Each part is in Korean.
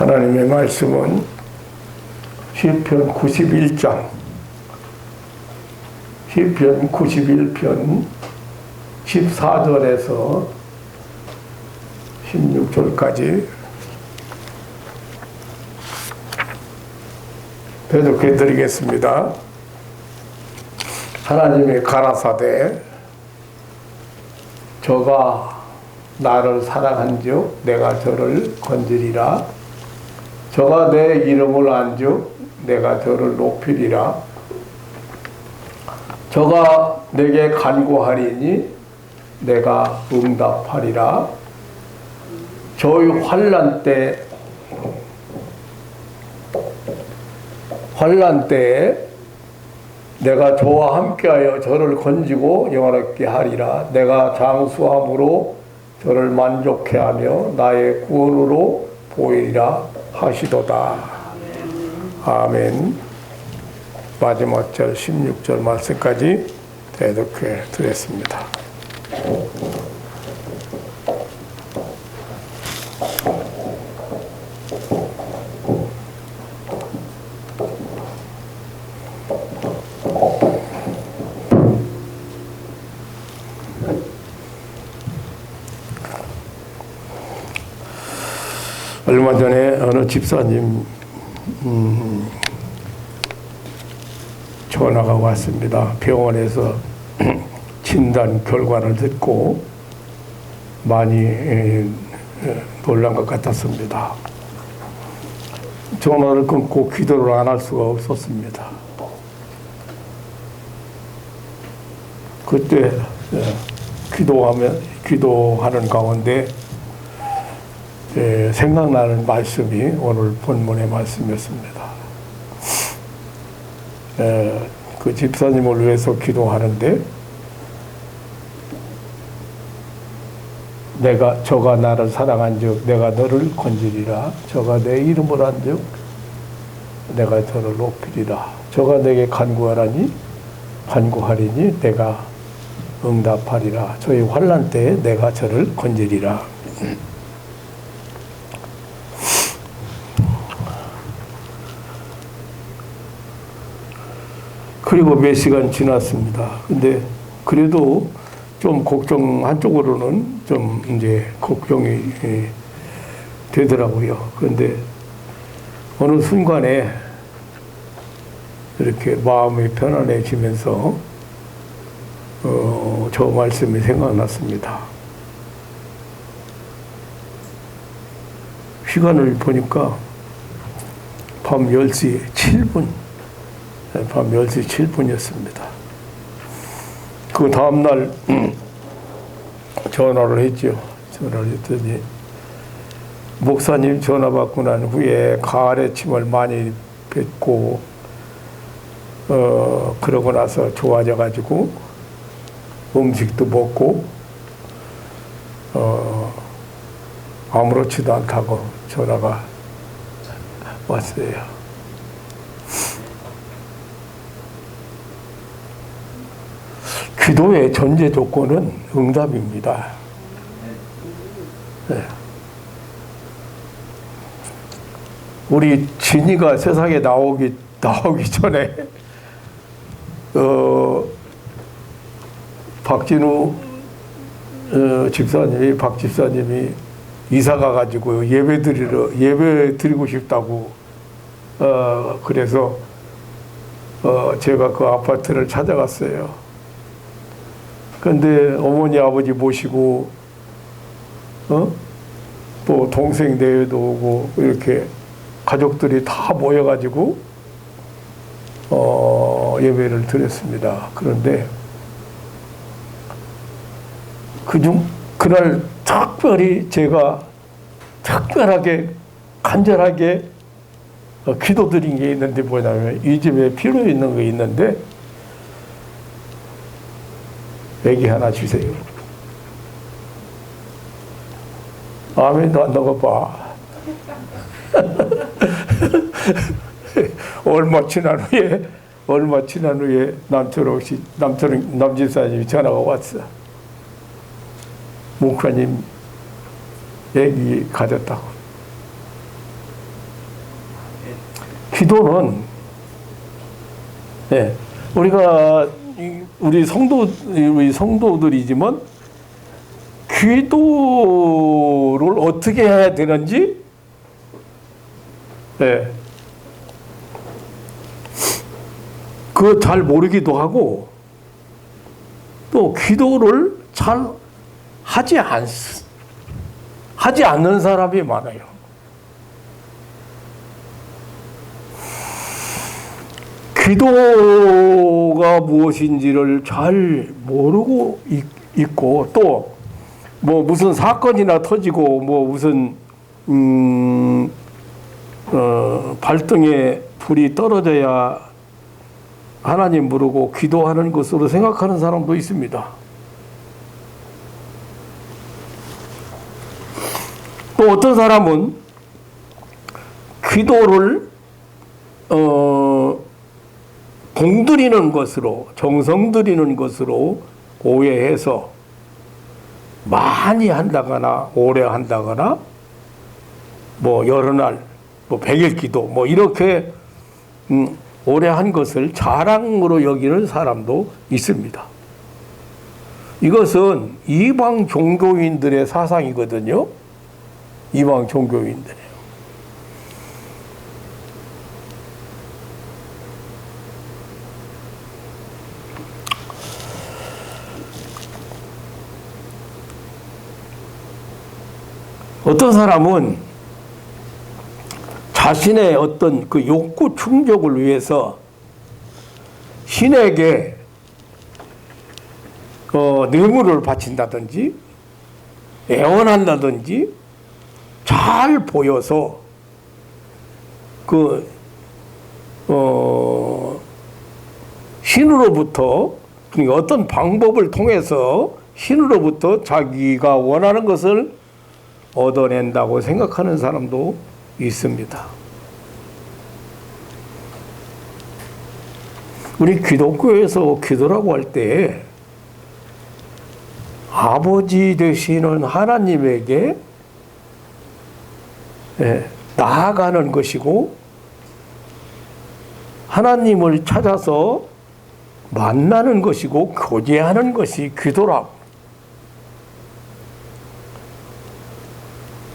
하나님의 말씀은 시편 91장, 시편 91편 14절에서 16절까지 배독해 드리겠습니다. 하나님이 가라사대 저가 나를 사랑한즉 내가 저를 건지리라. 저가 내 이름을 안즉 내가 저를 높이리라. 저가 내게 간구하리니 내가 응답하리라. 저의 환난 때에 내가 저와 함께하여 저를 건지고 영원하게 하리라. 내가 장수함으로 저를 만족해 하며 나의 구원으로 보이리라 하시도다. 아멘. 마지막 절 16절 말씀까지 대독해 드렸습니다. 얼마 전에 어느 집사님 전화가 왔습니다. 병원에서 진단 결과를 듣고 많이 놀란 것 같았습니다. 전화를 끊고 기도를 안 할 수가 없었습니다. 그때 기도하는 가운데 생각나는 말씀이 오늘 본문의 말씀이었습니다. 그 집사님을 위해서 기도하는데 저가 나를 사랑한즉 내가 너를 건지리라. 저가 내 이름을 안즉 내가 저를 높이리라. 저가 내게 간구하리니 내가 응답하리라. 저의 환난 때에 내가 저를 건지리라. 그리고 몇 시간 지났습니다. 근데 그래도 좀 한쪽으로는 좀 이제 걱정이 되더라고요. 그런데 어느 순간에 이렇게 마음이 편안해지면서 저 말씀이 생각났습니다. 시간을 보니까 밤 10시 7분. 밤 10시 7분이었습니다. 그 다음날 전화를 했죠. 전화를 했더니 목사님 전화 받고 난 후에 가을에 침을 많이 뱉고 그러고 나서 좋아져 가지고 음식도 먹고 아무렇지도 않다고 전화가 왔어요. 기도의 전제 조건은 응답입니다. 네. 우리 진이가 세상에 나오기 전에 박진우 박 집사님이 이사 가가지고 예배 드리고 싶다고 그래서 제가 그 아파트를 찾아갔어요. 그런데 어머니 아버지 모시고 또 동생 내외도 오고 이렇게 가족들이 다 모여가지고 예배를 드렸습니다. 그런데 그날 특별히 제가 특별하게 간절하게 기도드린 게 있는데 뭐냐면 이 집에 필요 있는 거 있는데 애기 하나 주세요. 아멘도 안 나가봐. 얼마 지난 후에 남집사님이 전화가 왔어. 목사님 애기 가졌다고. 기도는 예, 우리 성도들이지만 기도를 어떻게 해야 되는지 예, 그거 잘 모르기도 하고 또 기도를 잘 하지 않는 사람이 많아요. 기도가 무엇인지를 잘 모르고 있고 또 뭐 무슨 사건이나 터지고 뭐 무슨 발등에 불이 떨어져야 하나님 부르고 기도하는 것으로 생각하는 사람도 있습니다. 또 어떤 사람은 기도를 공들이는 것으로 정성 들이는 것으로 오해해서 많이 한다거나 오래 한다거나 뭐 여러 날 뭐 100일 기도 뭐 이렇게 오래 한 것을 자랑으로 여기는 사람도 있습니다. 이것은 이방 종교인들의 사상이거든요. 이방 종교인들이에요. 어떤 사람은 자신의 어떤 그 욕구 충족을 위해서 신에게 뇌물을 바친다든지 애원한다든지 잘 보여서 신으로부터 어떤 방법을 통해서 신으로부터 자기가 원하는 것을 얻어낸다고 생각하는 사람도 있습니다. 우리 기독교에서 기도라고 할 때 아버지 되시는 하나님에게 나아가는 것이고 하나님을 찾아서 만나는 것이고 교제하는 것이 기도라고.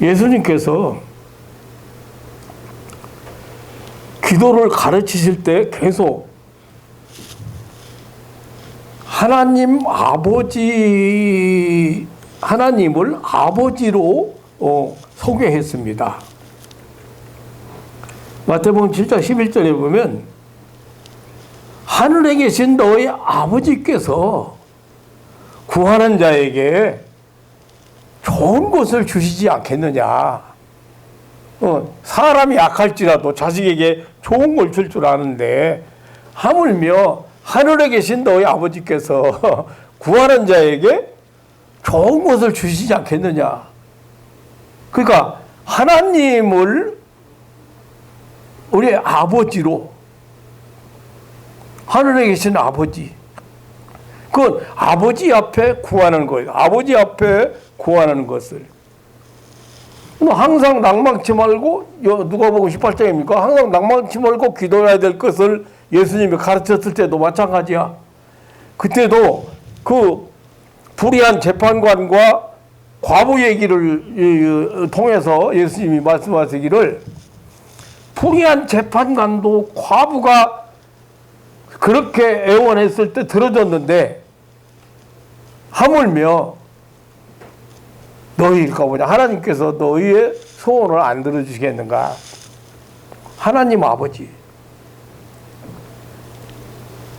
예수님께서 기도를 가르치실 때 계속 하나님을 아버지로 소개했습니다. 마태복음 7장 11절에 보면 하늘에 계신 너희 아버지께서 구하는 자에게 좋은 것을 주시지 않겠느냐. 사람이 약할지라도 자식에게 좋은 걸 줄 줄 아는데 하물며 하늘에 계신 너희 아버지께서 구하는 자에게 좋은 것을 주시지 않겠느냐. 그러니까 하나님을 우리 아버지로 하늘에 계신 아버지 그건 아버지 앞에 구하는 거예요. 아버지 앞에 구하는 것을 항상 낭망치 말고 누가복음 18장입니까? 항상 낭망치 말고 기도해야 될 것을 예수님이 가르쳤을 때도 마찬가지야. 그때도 그 불의한 재판관과 과부 얘기를 통해서 예수님이 말씀하시기를 불의한 재판관도 과부가 그렇게 애원했을 때 들어줬는데 하물며 너희가 뭐냐 하나님께서 너희의 소원을 안 들어주시겠는가. 하나님 아버지.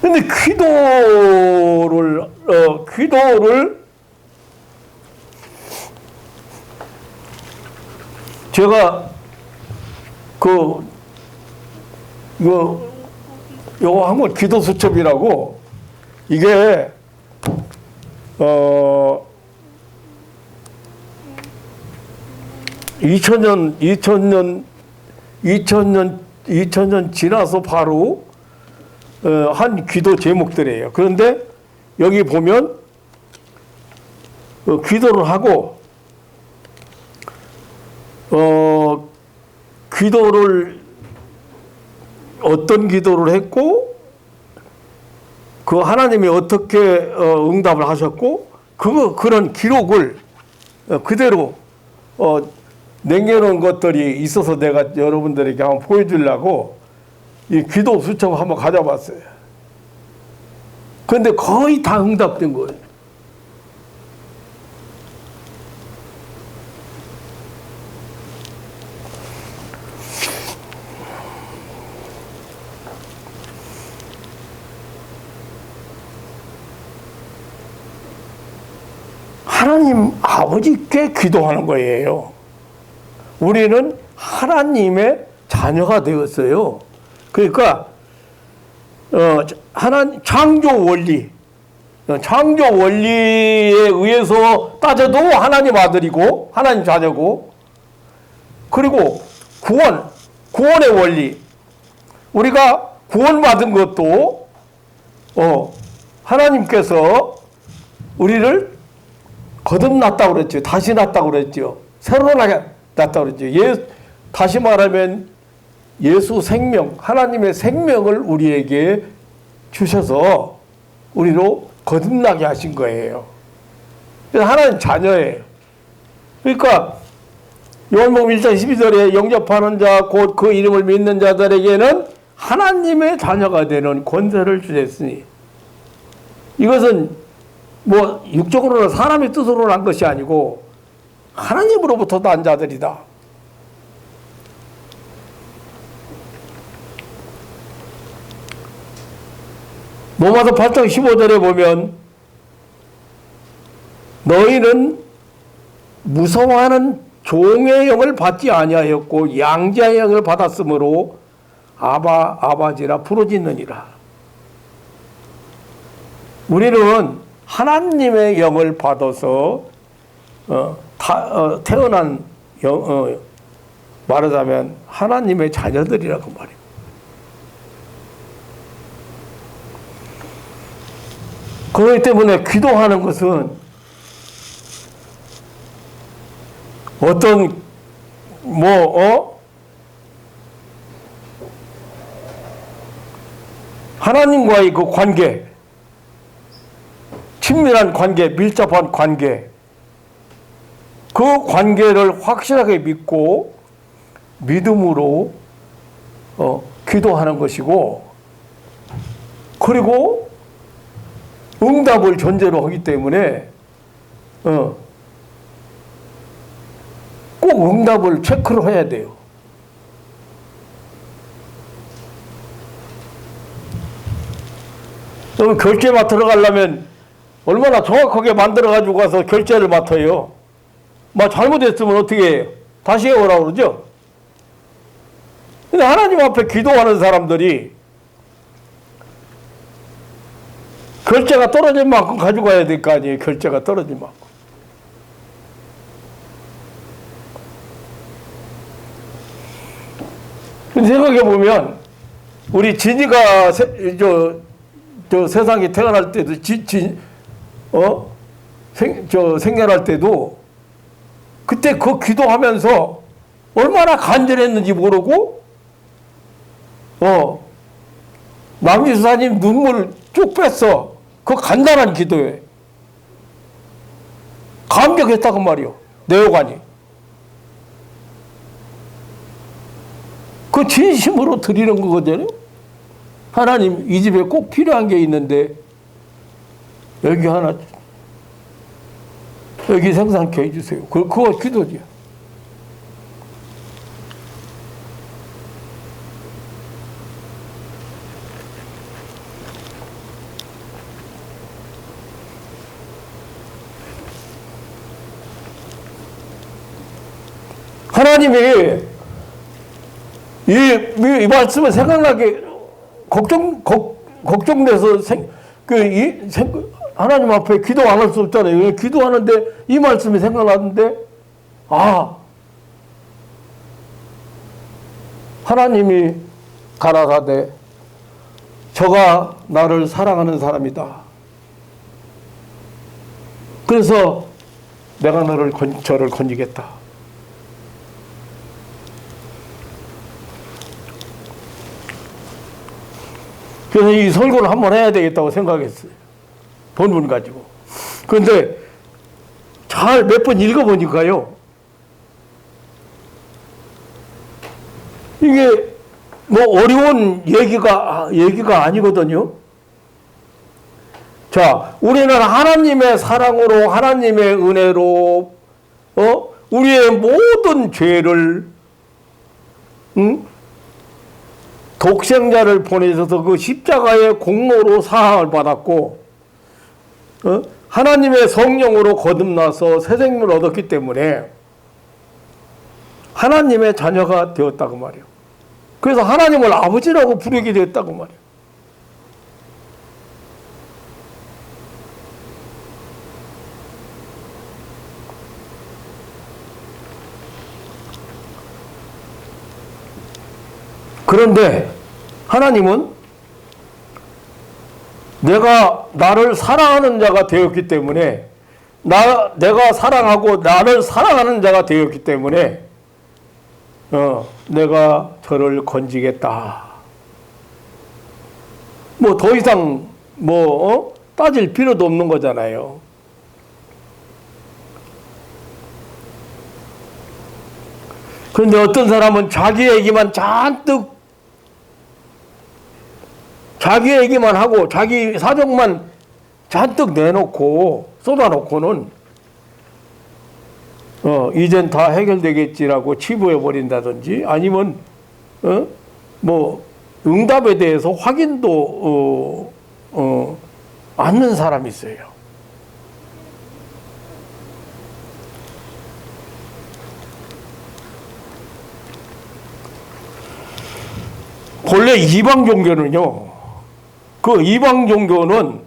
근데 기도를 제가 요거 한번 기도 수첩이라고 이게 2000년 지나서 바로 한 기도 제목들이에요. 그런데 여기 보면 기도를 하고 기도를 어떤 기도를 했고 그 하나님이 어떻게 응답을 하셨고 그런 기록을 그대로 남겨놓은 것들이 있어서 내가 여러분들에게 한번 보여주려고 이 기도 수첩 한번 가져봤어요. 그런데 거의 다 응답된 거예요. 하나님 아버지께 기도하는 거예요. 우리는 하나님의 자녀가 되었어요. 그러니까 창조 원리에 의해서 따져도 하나님 아들이고 하나님 자녀고, 그리고 구원의 원리, 우리가 구원받은 것도 하나님께서 우리를 거듭났다고 그랬죠. 다시 났다고 그랬죠. 새로 났다고 그랬죠. 다시 말하면 예수 생명, 하나님의 생명을 우리에게 주셔서 우리로 거듭나게 하신 거예요. 그래서 하나님 자녀예요. 그러니까 요한복음 1장 12절에 영접하는 자 곧 그 이름을 믿는 자들에게는 하나님의 자녀가 되는 권세를 주셨으니, 이것은 뭐 육적으로는 사람의 뜻으로 난 것이 아니고 하나님으로부터 난 자들이다. 로마서 8장 15절에 보면 너희는 무서워하는 종의 영을 받지 아니하였고 양자의 영을 받았으므로 아바지라 부르짖느니라. 우리는 하나님의 영을 받아서 태어난 말하자면 하나님의 자녀들이라고 말해요. 그렇기 때문에 기도하는 것은 어떤 하나님과의 그 관계, 친밀한 관계, 밀접한 관계, 그 관계를 확실하게 믿고 믿음으로 기도하는 것이고, 그리고 응답을 전제로 하기 때문에 꼭 응답을 체크를 해야 돼요. 결제 맡으러 가려면 얼마나 정확하게 만들어가지고 가서 결제를 맡아요. 잘못했으면 어떻게 해요? 다시 해오라고 그러죠? 근데 하나님 앞에 기도하는 사람들이 결제가 떨어진 만큼 가지고 가야 될 거 아니에요? 결제가 떨어진 만큼. 생각해보면 우리 진이가 세상에 태어날 때도 생겨날 때도 그때 그 기도하면서 얼마나 간절했는지 모르고 남지수사님 눈물 쭉 뺐어. 그 간단한 기도에 감격했다고 말이요. 내요관이. 그 진심으로 드리는 거거든요. 하나님 이 집에 꼭 필요한 게 있는데 여기 하나, 여기 생산케 해주세요. 그거 기도죠. 하나님이 이 말씀을 생각나게 걱정돼서 하나님 앞에 기도 안 할 수 없잖아요. 기도하는데 이 말씀이 생각나는데, 하나님이 가라사대 저가 나를 사랑하는 사람이다. 그래서 내가 저를 건지겠다. 그래서 이 설교를 한번 해야 되겠다고 생각했어요. 본문 가지고. 그런데 잘 몇 번 읽어보니까요. 이게 뭐 어려운 얘기가 아니거든요. 자, 우리는 하나님의 사랑으로, 하나님의 은혜로, 우리의 모든 죄를, 독생자를 보내셔서 그 십자가의 공로로 사함을 받았고, 하나님의 성령으로 거듭나서 새 생명을 얻었기 때문에 하나님의 자녀가 되었다고 말이에요. 그래서 하나님을 아버지라고 부르게 되었다고 말이에요. 그런데 하나님은 내가 나를 사랑하는 자가 되었기 때문에 내가 사랑하고 나를 사랑하는 자가 되었기 때문에 내가 저를 건지겠다. 뭐 더 이상 따질 필요도 없는 거잖아요. 그런데 어떤 사람은 자기 얘기만 하고 자기 사정만 잔뜩 내놓고 쏟아놓고는 이젠 다 해결되겠지라고 치부해 버린다든지 아니면 응답에 대해서 확인도 않는 사람이 있어요. 본래 이방 종교는요. 그 이방 종교는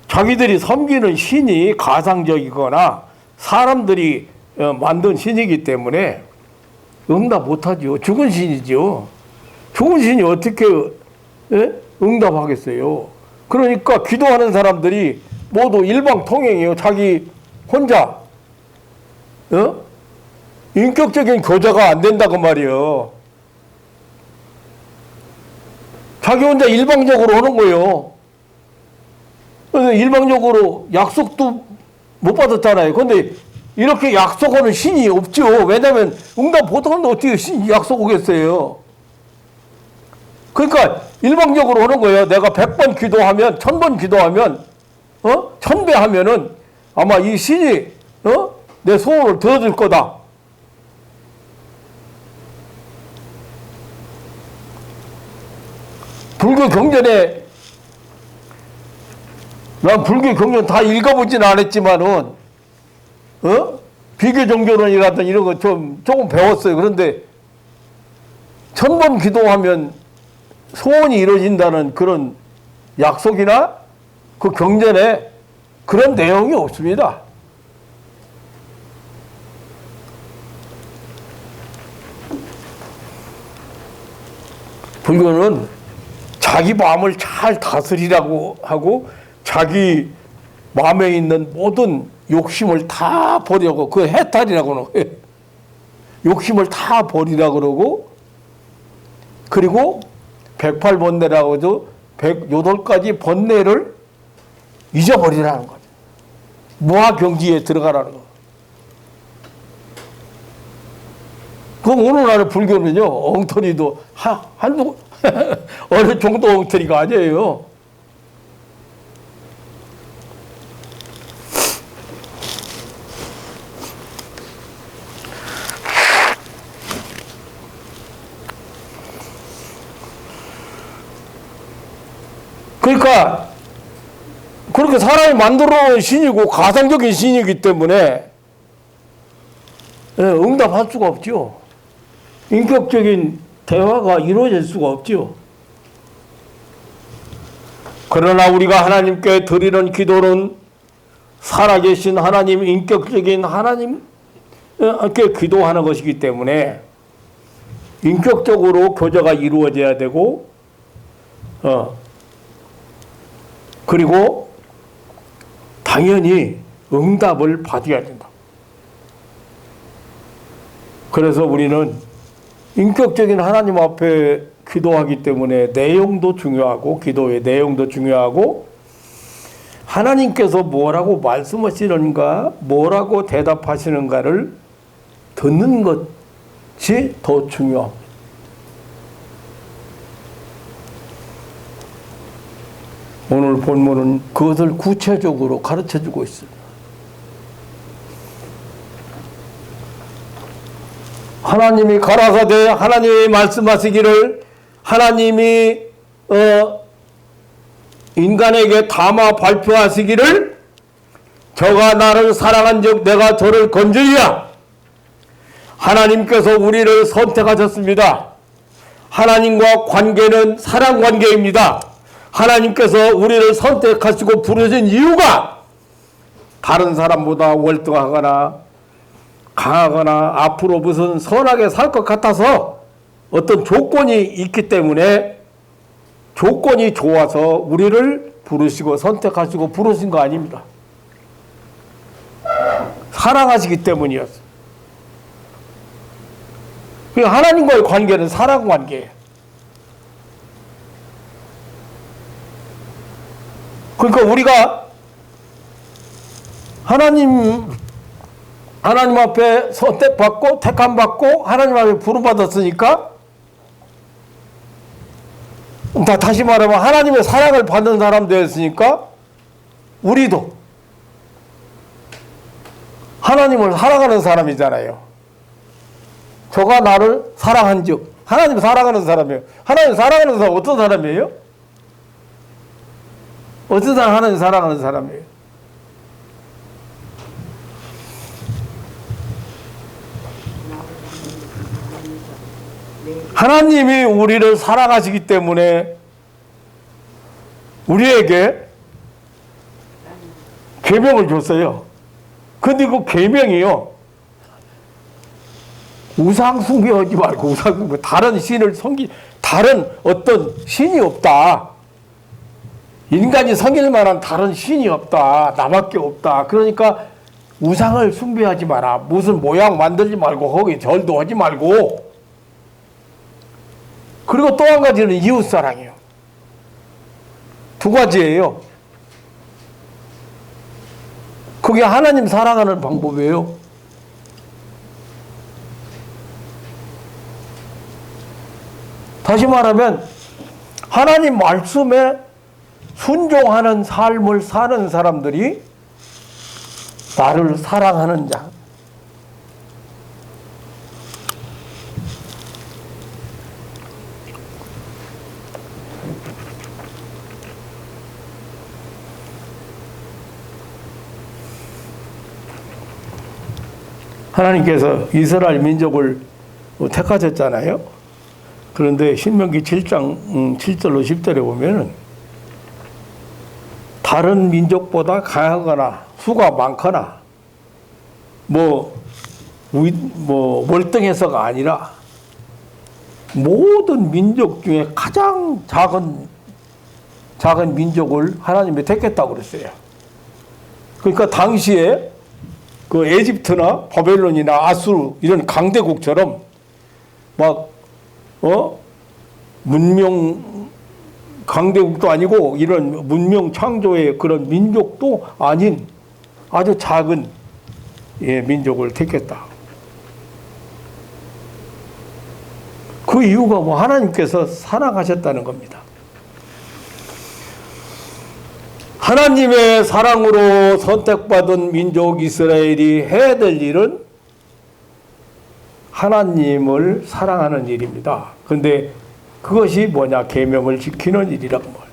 자기들이 섬기는 신이 가상적이거나 사람들이 만든 신이기 때문에 응답 못하죠. 죽은 신이죠. 죽은 신이 어떻게 응답하겠어요. 그러니까 기도하는 사람들이 모두 일방통행이에요. 자기 혼자 인격적인 교제가 안 된다고 말이에요. 자기 혼자 일방적으로 오는 거예요. 그래서 일방적으로 약속도 못 받았잖아요. 그런데 이렇게 약속하는 신이 없죠. 왜냐하면 응답 못하는데 어떻게 신이 약속 오겠어요. 그러니까 일방적으로 오는 거예요. 내가 100번 기도하면 1000번 기도하면 1000배 하면은 아마 이 신이 내 소원을 들어줄 거다. 불교 경전에 난 불교 경전 다 읽어보진 않았지만은 비교 종교론이라든 이런 거 조금 배웠어요. 그런데 1000번 기도하면 소원이 이루어진다는 그런 약속이나 그 경전에 그런 내용이 없습니다. 불교는 자기 마음을 잘 다스리라고 하고 자기 마음에 있는 모든 욕심을 다 버리라고, 그 해탈이라고 해요. 욕심을 다 버리라고 그러고, 그리고 108번뇌라고 해도 108가지 번뇌를 잊어버리라는 거죠. 무아경지에 들어가라는 거. 그럼 오늘날의 불교는요, 엉터리도 한두 어느 정도 엉터리가 아니에요. 그러니까 그렇게 사람이 만들어 놓은 신이고 가상적인 신이기 때문에 응답할 수가 없죠. 인격적인 대화가 이루어질 수가 없죠. 그러나 우리가 하나님께 드리는 기도는 살아계신 하나님, 인격적인 하나님께 기도하는 것이기 때문에 인격적으로 교제가 이루어져야 되고 그리고 당연히 응답을 받아야 된다. 그래서 우리는 인격적인 하나님 앞에 기도하기 때문에 내용도 중요하고 기도의 내용도 중요하고 하나님께서 뭐라고 말씀하시는가 뭐라고 대답하시는가를 듣는 것이 더 중요합니다. 오늘 본문은 그것을 구체적으로 가르쳐주고 있습니다. 하나님이 가라사대 하나님이 말씀하시기를 하나님이 인간에게 담아 발표하시기를 저가 나를 사랑한 즉 내가 저를 건지리라. 하나님께서 우리를 선택하셨습니다. 하나님과 관계는 사랑 관계입니다. 하나님께서 우리를 선택하시고 부르신 이유가 다른 사람보다 월등하거나 강하거나 앞으로 무슨 선하게 살 것 같아서 어떤 조건이 있기 때문에 조건이 좋아서 우리를 부르시고 선택하시고 부르신 거 아닙니다. 사랑하시기 때문이었어요. 하나님과의 관계는 사랑 관계예요. 그러니까 우리가 하나님 앞에 선택받고 택함받고 하나님 앞에 부름받았으니까 다시 말하면 하나님의 사랑을 받는 사람 되었으니까 우리도 하나님을 사랑하는 사람이잖아요. 저가 나를 사랑한 즉 하나님 사랑하는 사람이에요. 하나님 사랑하는 사람 어떤 사람이에요? 어떤 사람 하나님 사랑하는 사람이에요? 하나님이 우리를 사랑하시기 때문에 우리에게 계명을 줬어요. 근데 그 계명이요. 우상 숭배하지 말고 우상 숭배 다른 신을 다른 어떤 신이 없다. 인간이 섬길 만한 다른 신이 없다. 나밖에 없다. 그러니까 우상을 숭배하지 마라. 무슨 모양 만들지 말고 거기 절도 하지 말고. 그리고 또 한 가지는 이웃사랑이에요. 두 가지예요. 그게 하나님 사랑하는 방법이에요. 다시 말하면 하나님 말씀에 순종하는 삶을 사는 사람들이 나를 사랑하는 자. 하나님께서 이스라엘 민족을 택하셨잖아요. 그런데 신명기 7장 7절로 10절에 보면은 다른 민족보다 강하거나 수가 많거나 월등해서가 아니라 모든 민족 중에 가장 작은 민족을 하나님이 택했다고 그랬어요. 그러니까 당시에 그 에집트나 바벨론이나 아수르 이런 강대국처럼 문명 강대국도 아니고 이런 문명 창조의 그런 민족도 아닌 아주 작은 민족을 택했다. 그 이유가 하나님께서 사랑하셨다는 겁니다. 하나님의 사랑으로 선택받은 민족 이스라엘이 해야 될 일은 하나님을 사랑하는 일입니다. 그런데 그것이 뭐냐? 계명을 지키는 일이라고 말해요.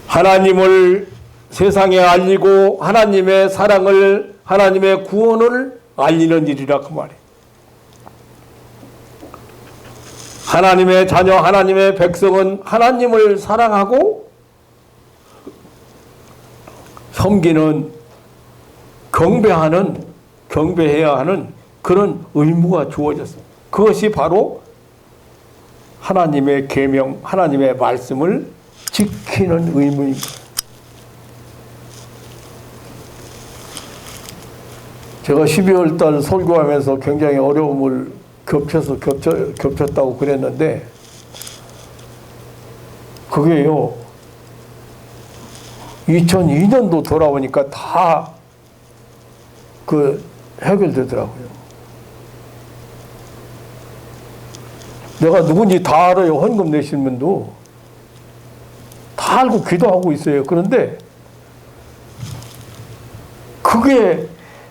하나님을 세상에 알리고 하나님의 사랑을 하나님의 구원을 알리는 일이라고 말해요. 하나님의 자녀 하나님의 백성은 하나님을 사랑하고 섬기는 경배해야 하는 그런 의무가 주어졌습니다. 그것이 바로 하나님의 계명, 하나님의 말씀을 지키는 의무입니다. 제가 12월 달 설교하면서 굉장히 어려움을 겹쳤다고 그랬는데, 그게요, 2002년도 돌아오니까 다 해결되더라고요. 내가 누군지 다 알아요. 헌금 내신 분도. 다 알고 기도하고 있어요. 그런데 그게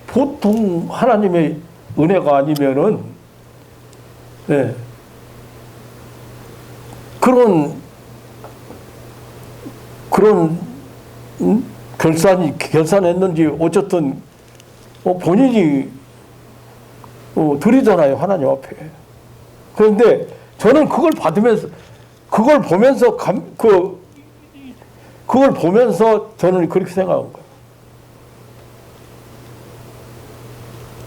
보통 하나님의 은혜가 아니면은, 네, 그런 결산했는지 어쨌든 본인이 드리잖아요. 하나님 앞에. 그런데 저는 그걸 받으면서, 그걸 보면서 저는 그렇게 생각한 거예요.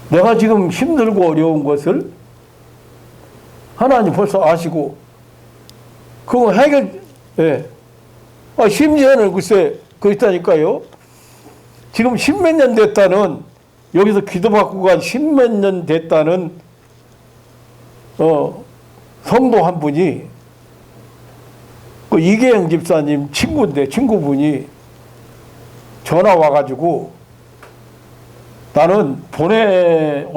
내가 지금 힘들고 어려운 것을 하나님 벌써 아시고, 그거 예. 심지어는 글쎄, 그랬다니까요. 지금 십몇 년 됐다는, 여기서 기도받고 간 십몇 년 됐다는, 성도 한 분이, 그 이계영 집사님 친구분이 전화 와가지고, 나는 보내야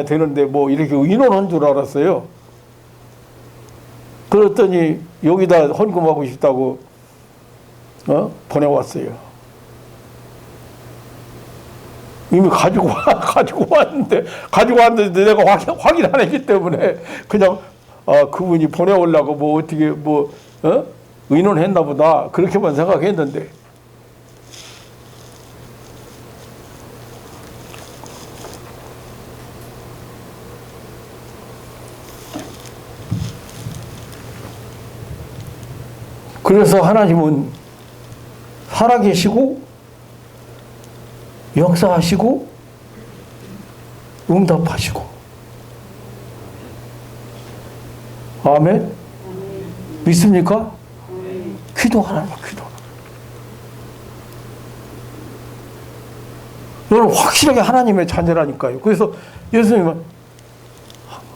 되는데 뭐 이렇게 의논한 줄 알았어요. 그랬더니 여기다 헌금하고 싶다고 보내왔어요. 이미 가지고 왔는데 내가 확인 안 했기 때문에 그냥 그분이 보내오려고 뭐 어떻게 의논했나 보다 그렇게만 생각했는데, 그래서 하나님은 살아계시고 역사하시고 응답하시고. 아멘? 믿습니까? 기도하라고, 기도. 너는 확실하게 하나님의 자녀라니까요. 그래서 예수님은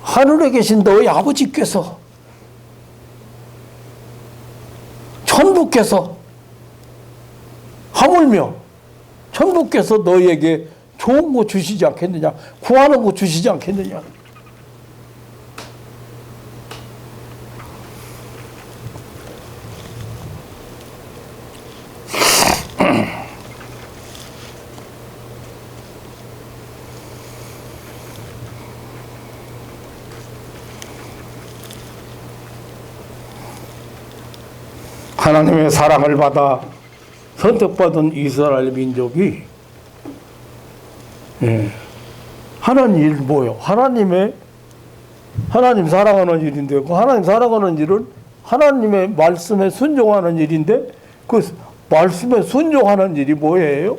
하늘에 계신 너희 아버지께서, 천부께서, 하물며 천부께서 너희에게 좋은 거 주시지 않겠느냐, 구하는 거 주시지 않겠느냐. 하나님의 사랑을 받아 선택받은 이스라엘 민족이 하는 일 뭐요? 하나님 사랑하는 일인데, 그 하나님 사랑하는 일은 하나님의 말씀에 순종하는 일인데, 그 말씀에 순종하는 일이 뭐예요?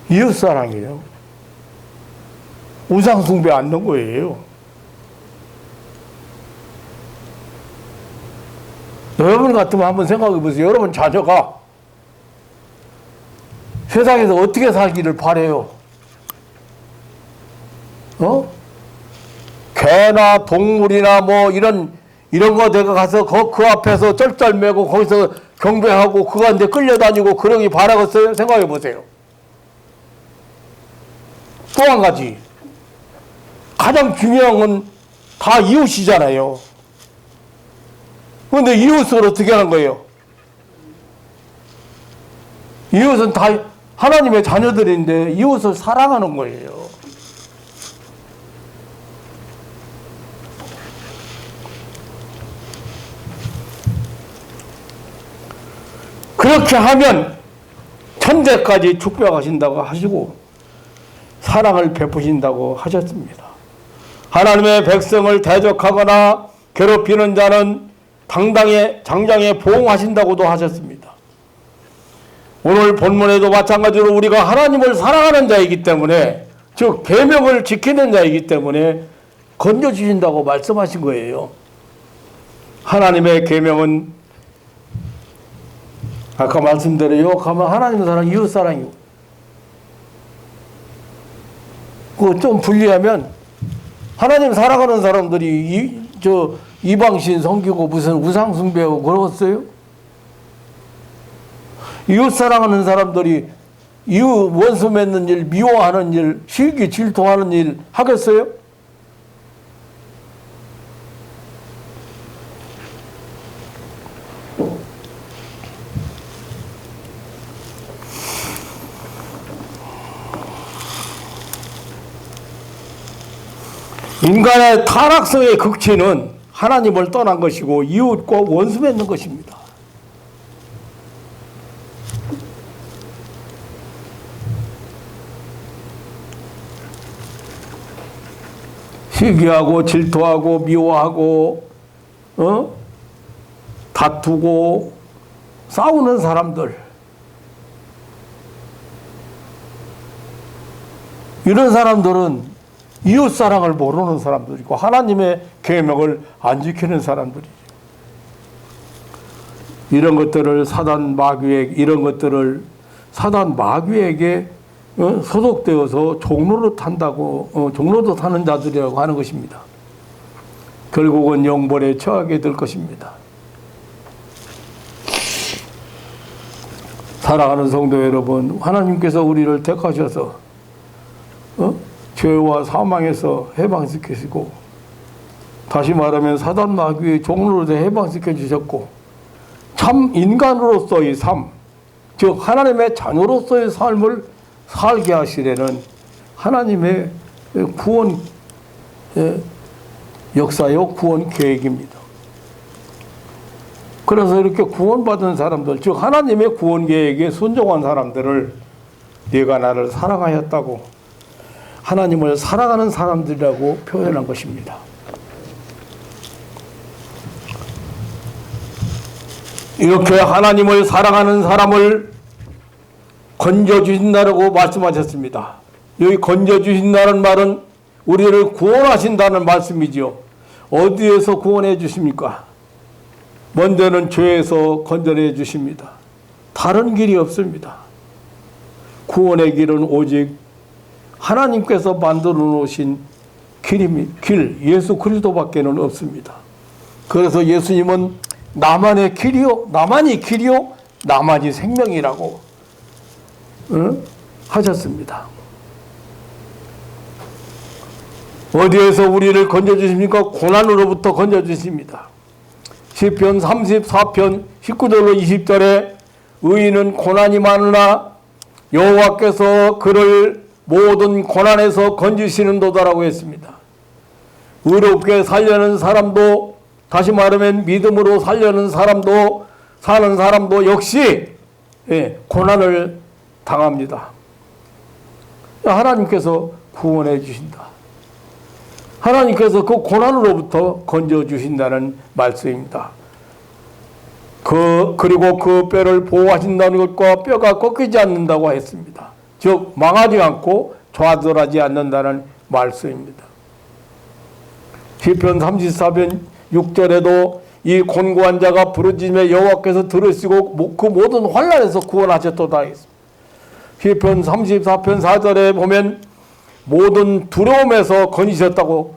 이웃사랑이에요. 우상숭배 않는 거예요. 여러분 같으면 한번 생각해 보세요. 여러분 자녀가 세상에서 어떻게 살기를 바래요? 개나 동물이나 뭐 이런 거 내가 가서 그 앞에서 쩔쩔매고 거기서 경배하고 그 가운데 끌려다니고 그러기 바라겠어요? 생각해 보세요. 또 한 가지, 가장 중요한 건 다 이웃이잖아요. 그런데 이웃을 어떻게 하는 거예요? 이웃은 다 하나님의 자녀들인데 이웃을 사랑하는 거예요. 그렇게 하면 천대까지 축복하신다고 하시고 사랑을 베푸신다고 하셨습니다. 하나님의 백성을 대적하거나 괴롭히는 자는 장장에 보응하신다고도 하셨습니다. 오늘 본문에도 마찬가지로 우리가 하나님을 사랑하는 자이기 때문에, 즉 계명을 지키는 자이기 때문에 건져주신다고 말씀하신 거예요. 하나님의 계명은 아까 말씀대로 요약하면 하나님 사랑, 이웃 사랑이고, 그거 좀 분리하면 하나님 살아가는 사람들이 이방신 섬기고 무슨 우상 숭배하고 그러겠어요? 이웃 사랑하는 사람들이 이웃 원수 맺는 일, 미워하는 일, 시기 질투하는 일 하겠어요? 인간의 타락성의 극치는 하나님을 떠난 것이고 이웃과 원수 맺는 것입니다. 시기하고 질투하고 미워하고 다투고 싸우는 사람들, 이런 사람들은 이웃사랑을 모르는 사람들이고 하나님의 계명을 안 지키는 사람들이죠. 이런 것들을 사단 마귀에게, 이런 것들을 사단 마귀에게 소속되어서 종로릇 한다고, 종로릇 하는 자들이라고 하는 것입니다. 결국은 영벌에 처하게 될 것입니다. 사랑하는 성도 여러분, 하나님께서 우리를 택하셔서 죄와 사망에서 해방시키시고, 다시 말하면 사단 마귀의 종로릇에 해방시켜 주셨고, 참 인간으로서의 삶, 즉 하나님의 자녀로서의 삶을 살게 하시려는 하나님의 구원 역사요, 구원 계획입니다. 그래서 이렇게 구원받은 사람들, 즉 하나님의 구원 계획에 순종한 사람들을 네가 나를 사랑하였다고, 하나님을 사랑하는 사람들이라고 표현한 것입니다. 이렇게 하나님을 사랑하는 사람을 건져주신다고 말씀하셨습니다. 여기 건져주신다는 말은 우리를 구원하신다는 말씀이죠. 어디에서 구원해 주십니까? 먼저는 죄에서 건져내 주십니다. 다른 길이 없습니다. 구원의 길은 오직 하나님께서 만들어 놓으신 길, 예수 그리스도밖에는 없습니다. 그래서 예수님은 나만의 길이요, 나만이 길이요, 나만이 생명이라고 하셨습니다. 어디에서 우리를 건져주십니까? 고난으로부터 건져주십니다. 시편 34편 19절로 20절에 의인은 고난이 많으나 여호와께서 그를 모든 고난에서 건지시는도다라고 했습니다. 의롭게 살려는 사람도, 다시 말하면 믿음으로 살려는 사람도, 사는 사람도 역시 고난을 당합니다. 하나님께서 구원해 주신다. 하나님께서 그 고난으로부터 건져주신다는 말씀입니다. 그리고 그 뼈를 보호하신다는 것과 뼈가 꺾이지 않는다고 했습니다. 즉 망하지 않고 좌절하지 않는다는 말씀입니다. 시편 34편 6절에도 이 곤고한 자가 부르짖음에 여호와께서 들으시고 그 모든 환난에서 구원하셨도다 했습니다. 시편 34편 4절에 보면 모든 두려움에서 건지셨다고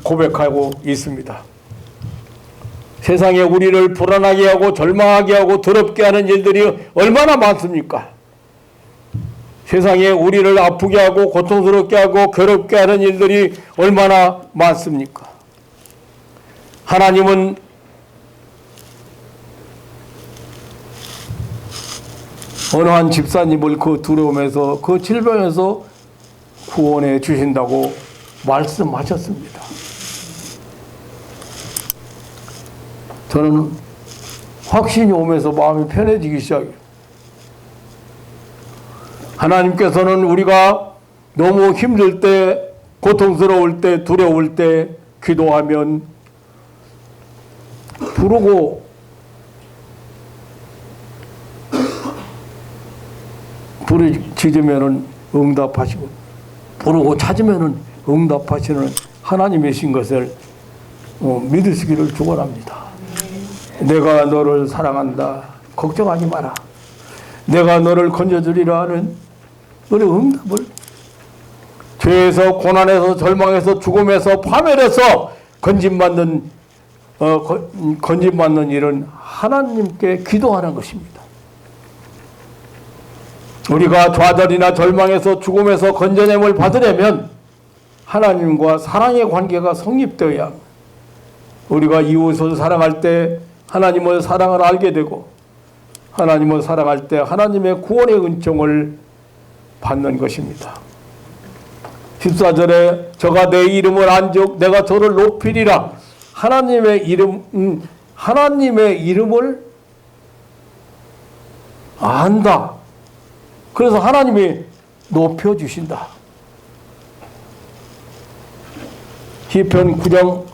고백하고 있습니다. 세상에 우리를 불안하게 하고 절망하게 하고 더럽게 하는 일들이 얼마나 많습니까? 세상에 우리를 아프게 하고 고통스럽게 하고 괴롭게 하는 일들이 얼마나 많습니까? 하나님은 어느 한 집사님을 그 두려움에서, 그 질병에서 구원해 주신다고 말씀하셨습니다. 저는 확신이 오면서 마음이 편해지기 시작해요. 하나님께서는 우리가 너무 힘들 때, 고통스러울 때, 두려울 때 기도하면, 부르짖으면 응답하시고, 부르고 찾으면 응답하시는 하나님이신 것을 믿으시기를 축원합니다. 내가 너를 사랑한다. 걱정하지 마라. 내가 너를 건져주리라 하는 그런 응답을 죄에서, 고난에서, 절망에서, 죽음에서, 파멸에서 건진받는 일은 하나님께 기도하는 것입니다. 우리가 좌절이나 절망에서, 죽음에서 건져냄을 받으려면 하나님과 사랑의 관계가 성립되어야 합니다. 우리가 이웃을 사랑할 때 하나님의 사랑을 알게 되고, 하나님을 사랑할 때 하나님의 구원의 은총을 받는 것입니다. 14절에 저가 내 이름을 안즉 내가 저를 높이리라. 하나님의 이름을 안다. 그래서 하나님이 높여주신다. 시편 9장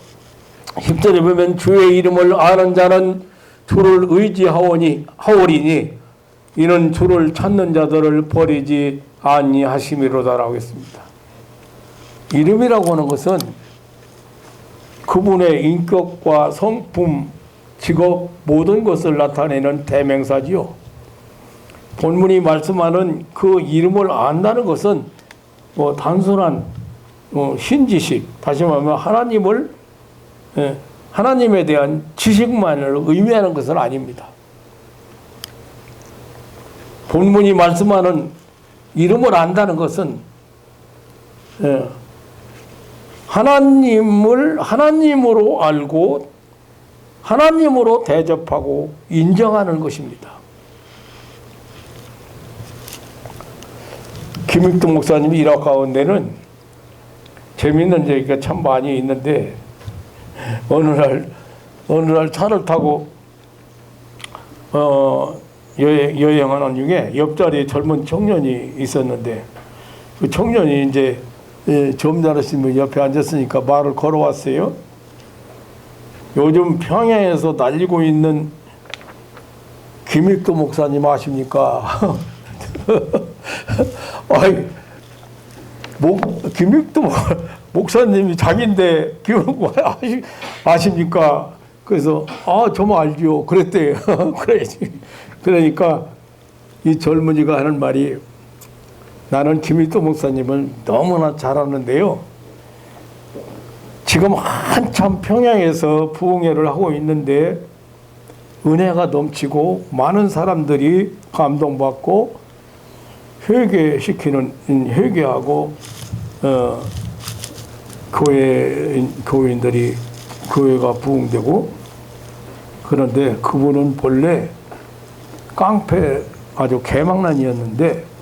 10절에 보면 주의 이름을 아는 자는 주를 의지하오리니 이는 주를 찾는 자들을 버리지 아니하심이로다라고 했습니다. 이름이라고 하는 것은 그분의 인격과 성품, 직업 모든 것을 나타내는 대명사지요. 본문이 말씀하는 그 이름을 안다는 것은 단순한 신지식, 다시 말하면 하나님에 대한 지식만을 의미하는 것은 아닙니다. 본문이 말씀하는 이름을 안다는 것은 하나님을 하나님으로 알고 하나님으로 대접하고 인정하는 것입니다. 김익동 목사님이 일화 가운데는 재미있는 얘기가 참 많이 있는데, 어느 날 차를 타고 여행하는 중에 옆자리에 젊은 청년이 있었는데, 그 청년이 이제 점잖으신 분 옆에 앉았으니까 말을 걸어왔어요. 요즘 평양에서 날리고 있는 김익도 목사님 아십니까? 아이, 김익도 목사님이 자기인데 아십니까? 그래서 정말 알죠. 그랬대요. 그러니까 이 젊은이가 하는 말이, 나는 김익도 목사님을 너무나 잘 아는데요, 지금 한참 평양에서 부흥회를 하고 있는데 은혜가 넘치고 많은 사람들이 감동받고 회개하고 교회인들이 교회가 부흥되고, 그런데 그분은 본래 깡패 아주 개망난이었는데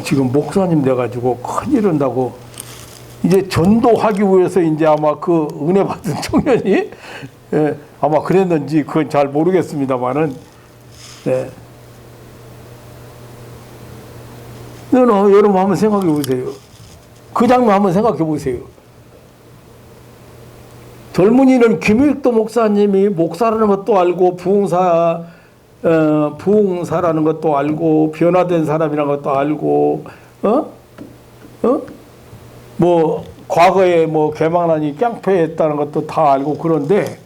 지금 목사님 돼가지고 큰일 한다고, 이제 전도하기 위해서 이제 아마 그 은혜 받은 청년이 아마 그랬는지 그건 잘 모르겠습니다만은, 여러분 한번 생각해 보세요. 그 장면 한번 생각해 보세요. 젊은이는 김익도 목사님이 목사라는 것도 알고 부흥사라는 것도 알고 변화된 사람이라는 것도 알고 과거에 개망난이 깡패했다는 것도 다 알고, 그런데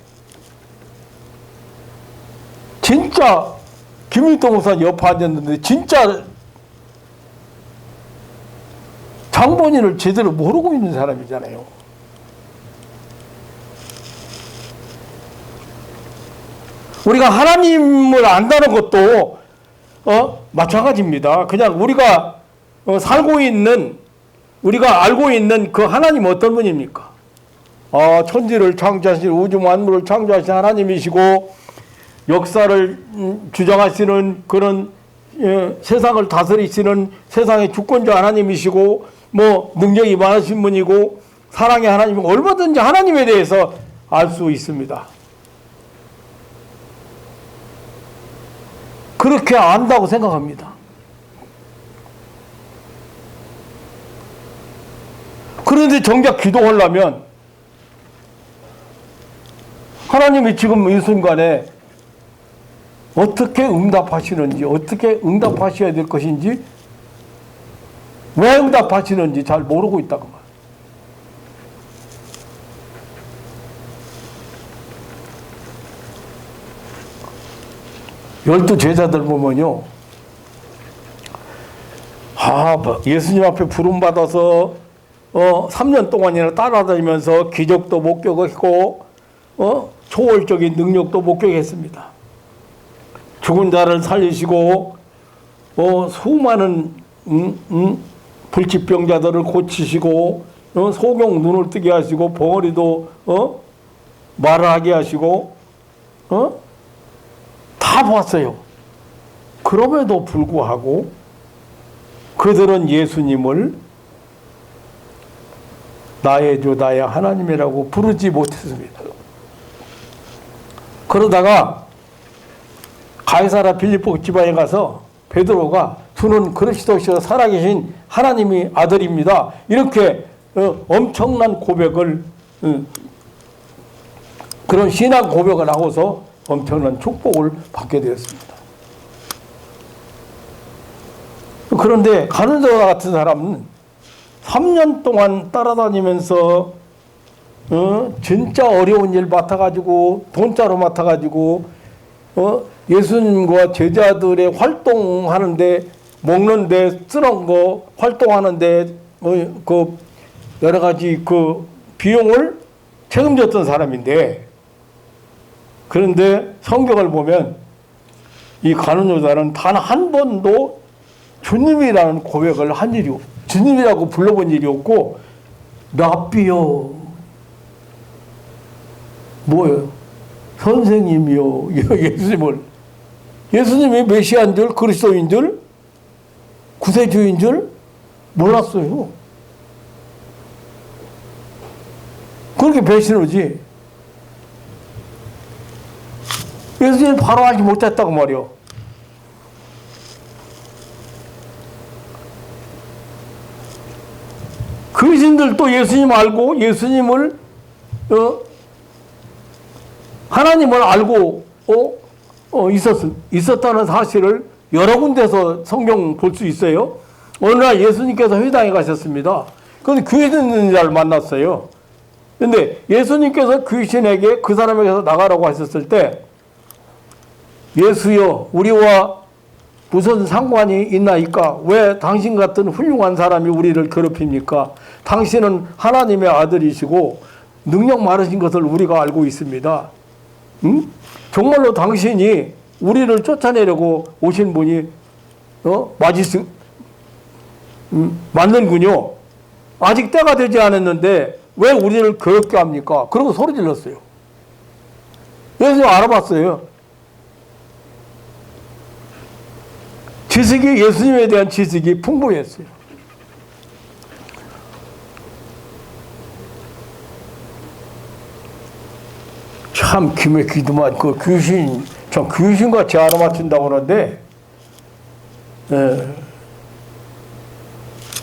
진짜 김익도 목사님 옆에 앉았는데 진짜 장본인을 제대로 모르고 있는 사람이잖아요. 우리가 하나님을 안다는 것도 마찬가지입니다. 그냥 우리가 우리가 알고 있는 그 하나님 어떤 분입니까? 천지를 창조하신, 우주 만물을 창조하신 하나님이시고 역사를 주장하시는 그런 세상을 다스리시는 세상의 주권자 하나님이시고, 능력이 많으신 분이고 사랑의 하나님이고, 얼마든지 하나님에 대해서 알 수 있습니다. 그렇게 안다고 생각합니다. 그런데 정작 기도하려면 하나님이 지금 이 순간에 어떻게 응답하시는지, 어떻게 응답하셔야 될 것인지, 왜 응답하시는지 잘 모르고 있다고 말이에요. 12 제자들 보면요, 예수님 앞에 부름받아서 3년 동안이나 따라다니면서 기적도 목격했고 초월적인 능력도 목격했습니다. 죽은 자를 살리시고 수많은 불치병자들을 고치시고 소경 눈을 뜨게 하시고 벙어리도 말을 하게 하시고 다 봤어요. 그럼에도 불구하고 그들은 예수님을 나의 주 나의 하나님이라고 부르지 못했습니다. 그러다가 가이사랴 빌립보 지방에 가서 베드로가 주는 그리스도시여 살아계신 하나님의 아들입니다. 이렇게 엄청난 고백을 그런 신앙 고백을 하고서 엄청난 축복을 받게 되었습니다. 그런데 가룟유다 같은 사람은 3년 동안 따라다니면서 진짜 어려운 일 맡아가지고 돈자로 맡아가지고 예수님과 제자들의 활동하는데 먹는데 쓰는 거 활동하는데 그 여러 가지 그 비용을 책임졌던 사람인데 그런데 성경을 보면 이 가룟유다는 단 한 번도 주님이라는 고백을 한 일이 없어요. 주님이라고 불러본 일이 없고 랍비요 뭐예요? 선생님이요. 예수님이 메시아인 줄 그리스도인 줄 구세주인 줄 몰랐어요. 그렇게 배신하지. 예수님 바로 알지 못했다고 말이요. 그리스도인들도 예수님 알고 예수님을 하나님을 알고 있었다는 사실을 여러 군데서 성경 볼 수 있어요. 어느 날 예수님께서 회당에 가셨습니다. 그런데 귀신 있는 자를 만났어요. 그런데 예수님께서 귀신에게 그 사람에게서 나가라고 하셨을 때 예수여 우리와 무슨 상관이 있나이까? 왜 당신 같은 훌륭한 사람이 우리를 괴롭힙니까? 당신은 하나님의 아들이시고 능력 많으신 것을 우리가 알고 있습니다. 응? 정말로 당신이 우리를 쫓아내려고 오신 분이 맞는군요. 아직 때가 되지 않았는데 왜 우리를 괴롭게 합니까? 그러고 소리 질렀어요. 예수님 알아봤어요. 지식이 예수님에 대한 지식이 풍부했어요. 참 기막히더만 그 귀신 참 귀신같이 알아맞힌다고 하는데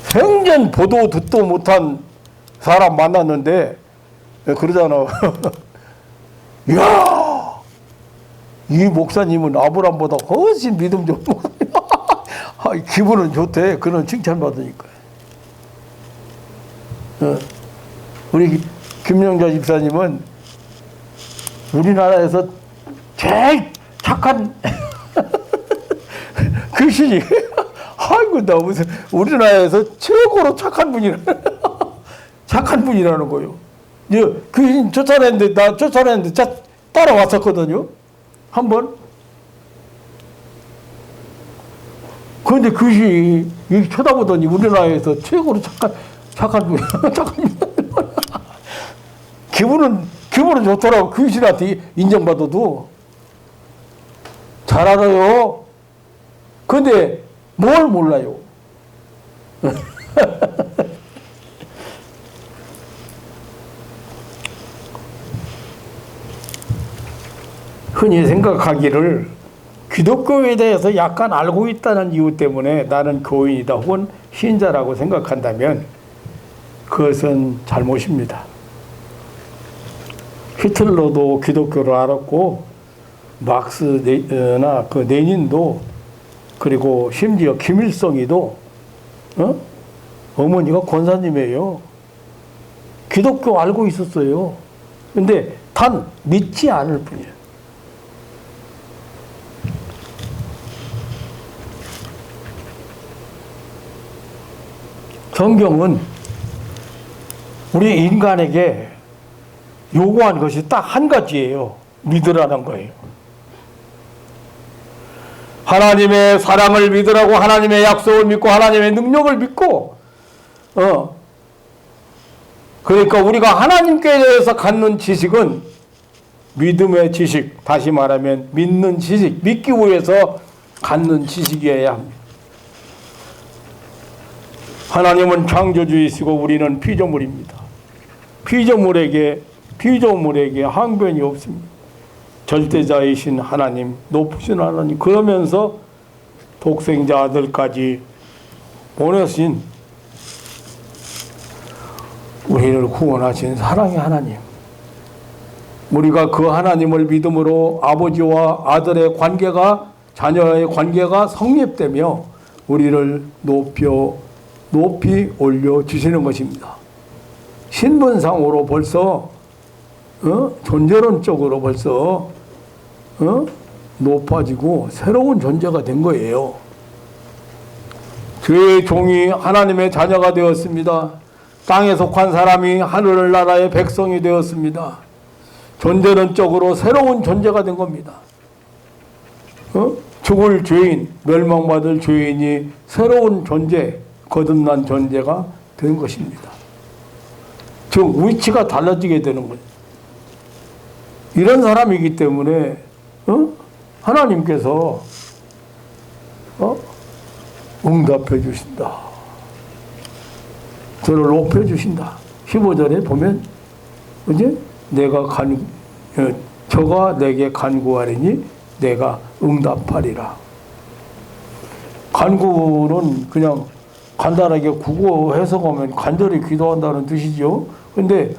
생전 보도 듣도 못한 사람 만났는데 그러잖아. 이야 이 목사님은 아브람보다 훨씬 믿음 좀 기분은 좋대. 그런 칭찬받으니까. 우리 김영자 집사님은 우리나라에서 제일 착한 귀신이 아이고 나 무슨 우리나라에서 최고로 착한 착한 분이라는 거예요. 귀신 쫓아냈는데 따라왔었거든요. 한번. 그런데 귀신이 쳐다보더니 우리나라에서 최고로 착한 분, 기분은 좋더라고. 귀신한테 인정받아도. 잘 알아요. 근데 뭘 몰라요. 흔히 생각하기를 기독교에 대해서 약간 알고 있다는 이유 때문에 나는 교인이다 혹은 신자라고 생각한다면 그것은 잘못입니다. 히틀러도 기독교를 알았고 막스나 그 레닌도 그리고 심지어 김일성이도 어머니가 권사님이에요. 기독교 알고 있었어요. 근데 단 믿지 않을 뿐이에요. 성경은 우리 인간에게 요구한 것이 딱 한 가지예요. 믿으라는 거예요. 하나님의 사랑을 믿으라고, 하나님의 약속을 믿고, 하나님의 능력을 믿고, 그러니까 우리가 하나님께 대해서 갖는 지식은 믿음의 지식, 다시 말하면 믿는 지식, 믿기 위해서 갖는 지식이어야 합니다. 하나님은 창조주이시고 우리는 피조물입니다. 피조물에게 항변이 없습니다. 절대자이신 하나님, 높으신 하나님, 그러면서 독생자 아들까지 보내신 우리를 구원하신 사랑의 하나님, 우리가 그 하나님을 믿음으로 아버지와 아들의 관계가, 자녀의 관계가 성립되며 우리를 높이 올려주시는 것입니다. 신분상으로 벌써 존재론적으로 벌써 높아지고 새로운 존재가 된 거예요. 그의 종이 하나님의 자녀가 되었습니다. 땅에 속한 사람이 하늘나라의 백성이 되었습니다. 존재론적으로 새로운 존재가 된 겁니다. 죽을 죄인, 멸망받을 죄인이 새로운 존재, 거듭난 존재가 된 것입니다. 즉 위치가 달라지게 되는 거예요. 이런 사람이기 때문에 하나님께서 응답해 주신다. 저를 높여 주신다. 15절에 보면 이제 저가 내게 간구하리니 내가 응답하리라. 간구는 그냥 간단하게 국어 해석하면 간절히 기도한다는 뜻이죠. 근데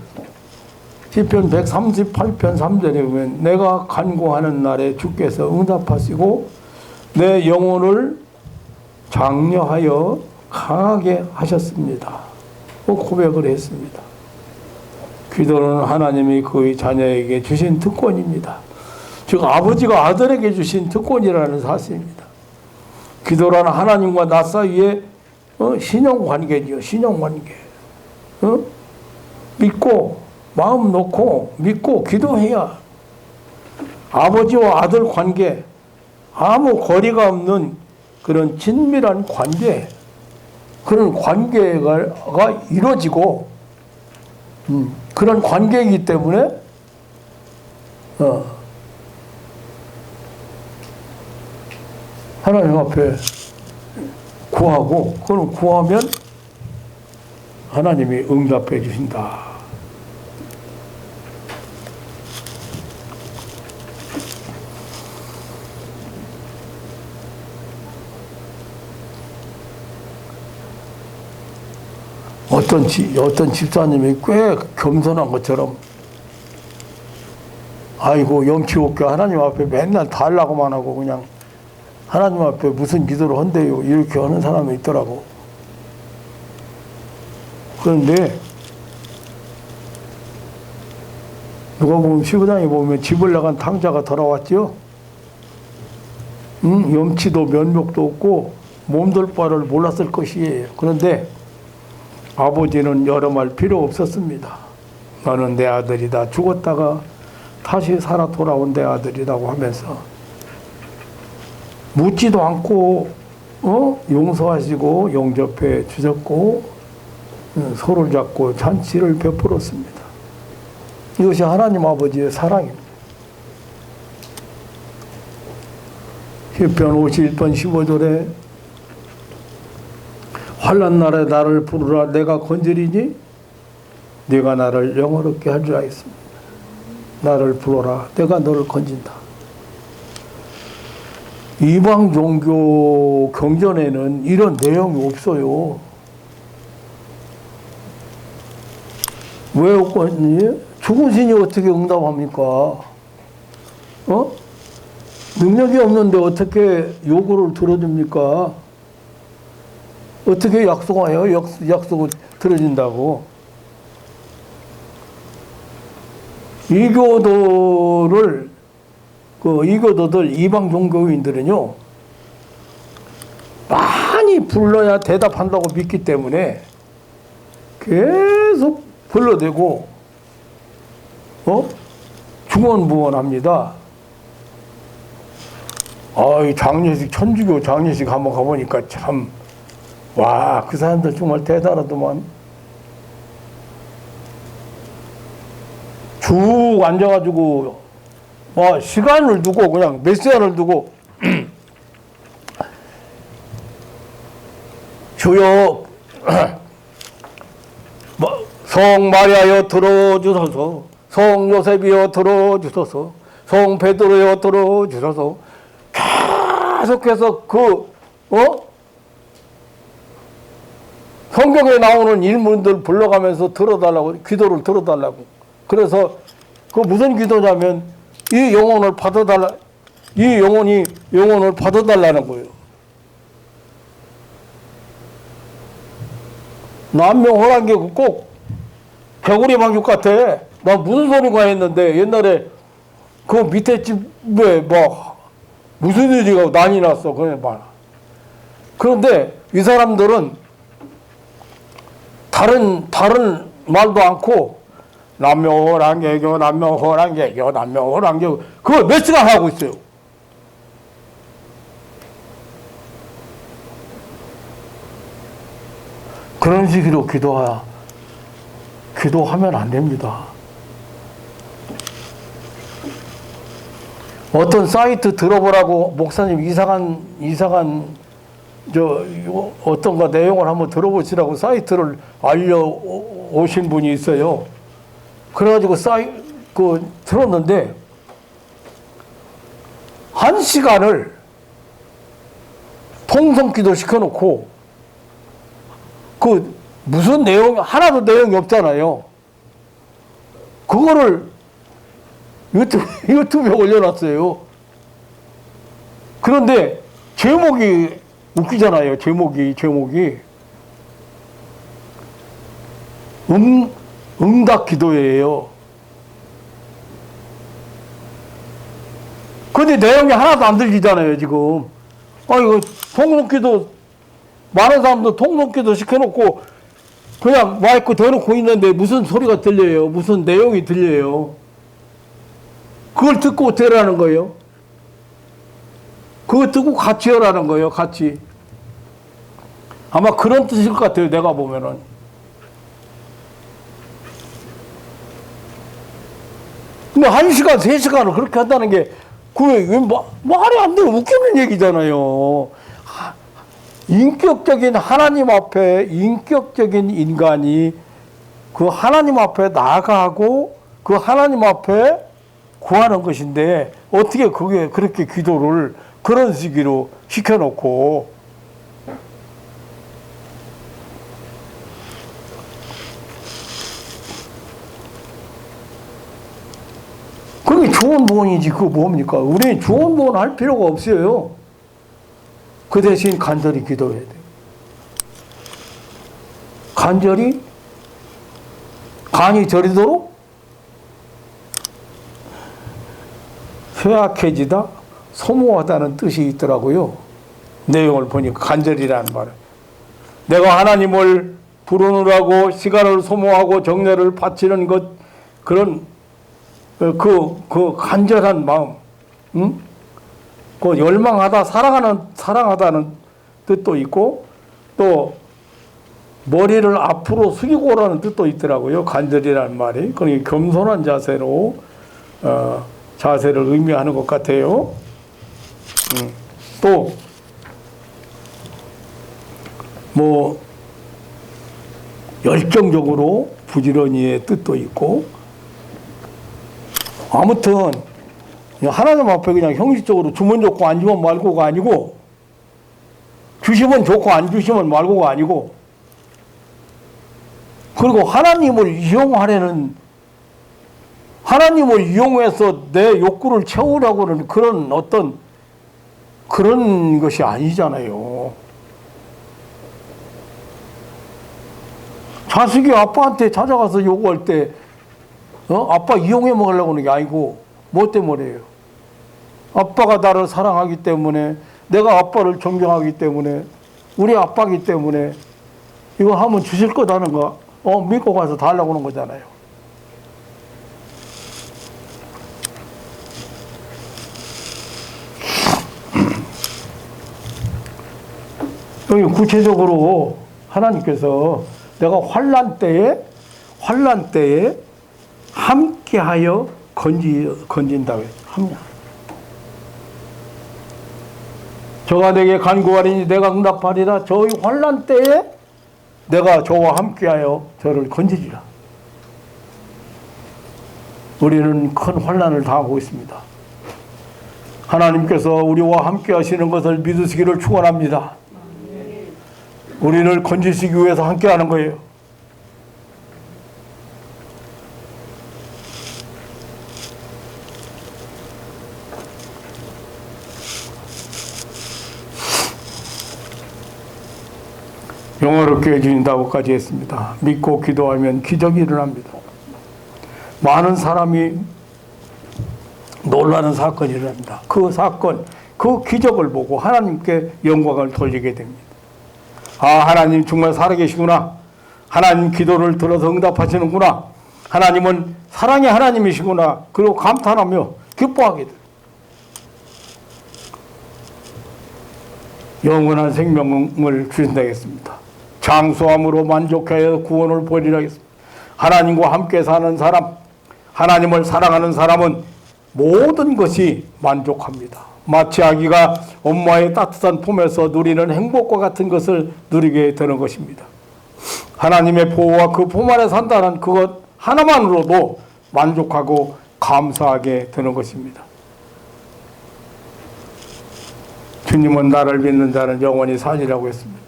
시편 138편 3절에 보면 내가 간구하는 날에 주께서 응답하시고 내 영혼을 장려하여 강하게 하셨습니다. 고백을 했습니다. 기도는 하나님이 그의 자녀에게 주신 특권입니다. 즉 아버지가 아들에게 주신 특권이라는 사실입니다. 기도라는 하나님과 나 사이에 신용관계죠. 신용관계. 믿고 마음 놓고 믿고 기도해야 아버지와 아들 관계, 아무 거리가 없는 그런 친밀한 관계, 그런 관계가 이루어지고 그런 관계이기 때문에 하나님 앞에 구하고, 그걸 구하면 하나님이 응답해 주신다. 어떤 집사님이 꽤 겸손한 것처럼, 아이고 염치 없게 하나님 앞에 맨날 달라고만 하고 그냥 하나님 앞에 무슨 기도를 한대요, 이렇게 하는 사람이 있더라고. 그런데 누가 보면 시부장에 보면 집을 나간 탕자가 돌아왔죠. 염치도 면목도 없고 몸둘 바를 몰랐을 것이에요. 그런데 아버지는 여러 말 필요 없었습니다. 너는 내 아들이다. 죽었다가 다시 살아 돌아온 내 아들이라고 하면서 묻지도 않고 용서하시고 영접해 주셨고 손을 잡고 잔치를 베풀었습니다. 이것이 하나님 아버지의 사랑입니다. 시편 51편 15절에 환난 날에 나를 부르라 내가 건지리니 네가 나를 영화롭게 할 줄 알겠습니다. 나를 불러라 내가 너를 건진다. 이방 종교 경전에는 이런 내용이 없어요. 왜 없겠니? 죽은 신이 어떻게 응답합니까? 능력이 없는데 어떻게 요구를 들어줍니까? 어떻게 약속해요? 약속을 들어준다고. 이교도들, 이방 종교인들은요, 많이 불러야 대답한다고 믿기 때문에 계속 불러대고 중언부언합니다. 이 장례식, 천주교 장례식 한번 가보니까 참, 와, 그 사람들 정말 대단하더만. 쭉 앉아가지고 시간을 두고, 그냥 몇 시간을 두고 주여 성 마리아여 들어주소서, 성 요셉이여 들어주소서, 성 베드로여 들어주소서. 계속해서 성경에 나오는 인물들 불러가면서 들어달라고, 기도를 들어달라고. 그래서 무슨 기도냐면 이 영혼을 받아달라, 이 영혼을 받아달라는 거예요. 남명호란게 꼭 개구리 방죽 같아. 나 무슨 소리가 했는데 옛날에 그 밑에 집에 무슨 일이가 난이 났어. 그런데 이 사람들은 다른 말도 않고 남명호란개교 그거 몇 시간 하고 있어요. 그런 식으로 기도하면 안 됩니다. 어떤 사이트 들어보라고 목사님 이상한 어떤 거 내용을 한번 들어보시라고 사이트를 알려오신 분이 있어요. 그래가지고 들었는데 1시간을 통성기도 시켜놓고 무슨 하나도 내용이 없잖아요. 그거를 유튜브에 올려놨어요. 그런데 제목이 웃기잖아요. 제목이 응답 기도예요. 근데 내용이 하나도 안 들리잖아요, 지금. 이거 통성기도, 많은 사람도 통성기도 시켜놓고 그냥 마이크 대놓고 있는데 무슨 소리가 들려요? 무슨 내용이 들려요? 그걸 듣고 어떻게 하라는 거예요? 그거 듣고 같이 하라는 거예요, 같이. 아마 그런 뜻일 것 같아요, 내가 보면은. 근데 1시간, 3시간을 그렇게 한다는 게, 말이 안 되고 웃기는 얘기잖아요. 인격적인 하나님 앞에, 인격적인 인간이 그 하나님 앞에 나아가고 그 하나님 앞에 구하는 것인데, 어떻게 그게 그렇게 기도를 그런 식으로 시켜놓고, 그게 좋은 부원이지, 그거 뭡니까? 우리 좋은 부원 할 필요가 없어요. 그 대신 간절히 기도해야 돼요. 간이 저리도록 쇠약해지다, 소모하다는 뜻이 있더라고요. 내용을 보니까 간절이라는 말은. 내가 하나님을 부르느라고 시간을 소모하고 정열을 바치는 것, 그런 그 간절한 마음, 응? 그 열망하다, 사랑하다는 뜻도 있고, 또 머리를 앞으로 숙이고 오라는 뜻도 있더라고요. 간절이라는 말이. 그러니까 겸손한 자세로 자세를 의미하는 것 같아요. 또 열정적으로 부지런히의 뜻도 있고, 아무튼 하나님 앞에 그냥 형식적으로 주면 좋고 안 주면 말고가 아니고, 주시면 좋고 안 주시면 말고가 아니고, 그리고 하나님을 이용해서 내 욕구를 채우려고 하는 그런 것이 아니잖아요. 자식이 아빠한테 찾아가서 요구할 때, 아빠 이용해 먹으려고 하는 게 아니고, 뭐 때문에요? 아빠가 나를 사랑하기 때문에, 내가 아빠를 존경하기 때문에, 우리 아빠기 때문에, 이거 하면 주실 거다는가? 믿고 가서 달라고 하는 거잖아요. 여기 구체적으로 하나님께서 내가 환난 때에 함께하여 건진다고 했어요. 저가 내게 간구하리니 내가 응답하리라. 저희 환난 때에 내가 저와 함께하여 저를 건지리라. 우리는 큰 환난을 당하고 있습니다. 하나님께서 우리와 함께 하시는 것을 믿으시기를 축원합니다. 우리를 건지시기 위해서 함께 하는 거예요. 영화롭게 해주신다고까지 했습니다. 믿고 기도하면 기적이 일어납니다. 많은 사람이 놀라는 사건이 일어납니다. 그 사건, 그 기적을 보고 하나님께 영광을 돌리게 됩니다. 아, 하나님 정말 살아계시구나. 하나님 기도를 들어서 응답하시는구나. 하나님은 사랑의 하나님이시구나. 그리고 감탄하며 기뻐하게 됩니다. 영원한 생명을 주신다 했습니다. 장수함으로 만족하여 구원을 보리라 했습니다. 하나님과 함께 사는 사람, 하나님을 사랑하는 사람은 모든 것이 만족합니다. 마치 아기가 엄마의 따뜻한 품에서 누리는 행복과 같은 것을 누리게 되는 것입니다. 하나님의 보호와 그 품 안에 산다는 그것 하나만으로도 만족하고 감사하게 되는 것입니다. 주님은 나를 믿는 자는 영원히 살리라고 했습니다.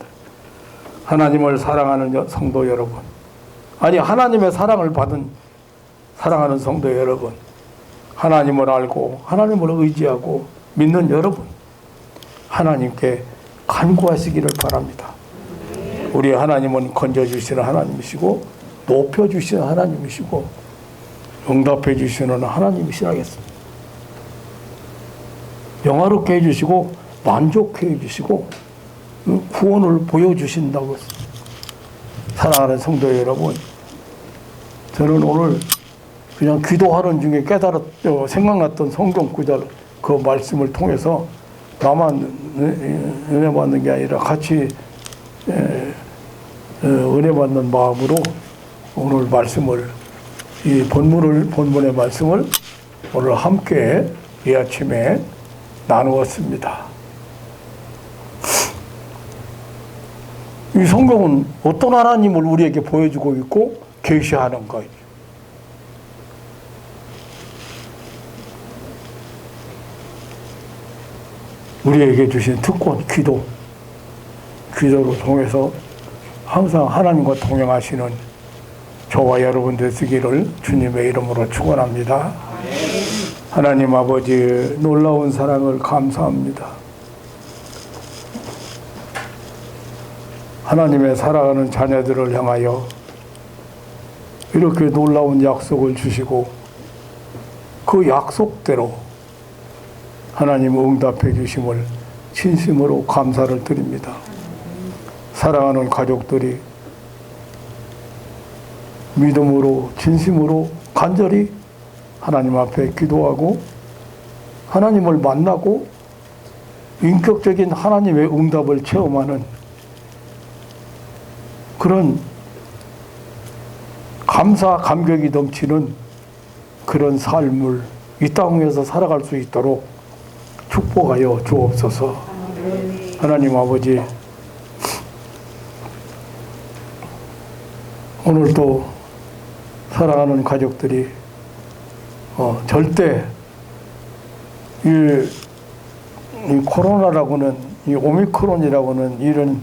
하나님을 사랑하는 성도 여러분, 아니 하나님의 사랑을 받은 사랑하는 성도 여러분, 하나님을 알고 하나님을 의지하고 믿는 여러분, 하나님께 간구하시기를 바랍니다. 우리 하나님은 건져주시는 하나님이시고 높여주시는 하나님이시고 응답해 주시는 하나님이시라겠습니다. 영화롭게 해주시고 만족해 해주시고 구원을 보여주신다고 했습니다. 사랑하는 성도 여러분, 저는 오늘 그냥 기도하는 중에 생각났던 성경 구절 그 말씀을 통해서 나만 은혜 받는 게 아니라 같이 은혜 받는 마음으로 오늘 말씀을, 이 본문의 말씀을 오늘 함께 이 아침에 나누었습니다. 이 성경은 어떤 하나님을 우리에게 보여주고 있고 계시하는 거예요. 우리에게 주신 특권, 기도를 통해서 항상 하나님과 동행하시는 저와 여러분 되시기를 주님의 이름으로 축원합니다. 하나님 아버지, 놀라운 사랑을 감사합니다. 하나님의 사랑하는 자녀들을 향하여 이렇게 놀라운 약속을 주시고 그 약속대로 하나님 응답해 주심을 진심으로 감사를 드립니다. 사랑하는 가족들이 믿음으로 진심으로 간절히 하나님 앞에 기도하고 하나님을 만나고 인격적인 하나님의 응답을 체험하는 그런 감사, 감격이 넘치는 그런 삶을 이 땅에서 살아갈 수 있도록 축복하여 주옵소서. 하나님 아버지, 오늘도 사랑하는 가족들이 절대 이 코로나라고는, 이 오미크론이라고는 이런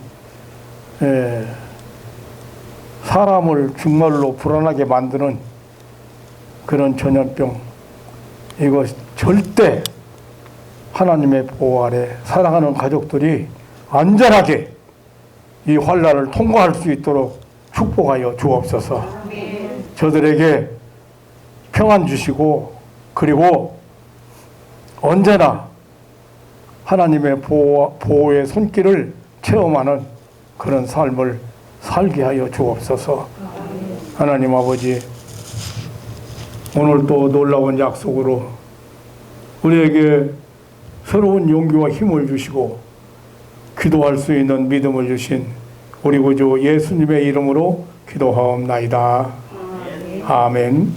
사람을 정말로 불안하게 만드는 그런 전염병, 이거 절대 하나님의 보호 아래 사랑하는 가족들이 안전하게 이 환난을 통과할 수 있도록 축복하여 주옵소서. 저들에게 평안 주시고 그리고 언제나 하나님의 보호의 손길을 체험하는 그런 삶을 살게 하여 주옵소서. 하나님 아버지, 오늘 또 놀라운 약속으로 우리에게 새로운 용기와 힘을 주시고 기도할 수 있는 믿음을 주신 우리 구주 예수님의 이름으로 기도하옵나이다. 아멘.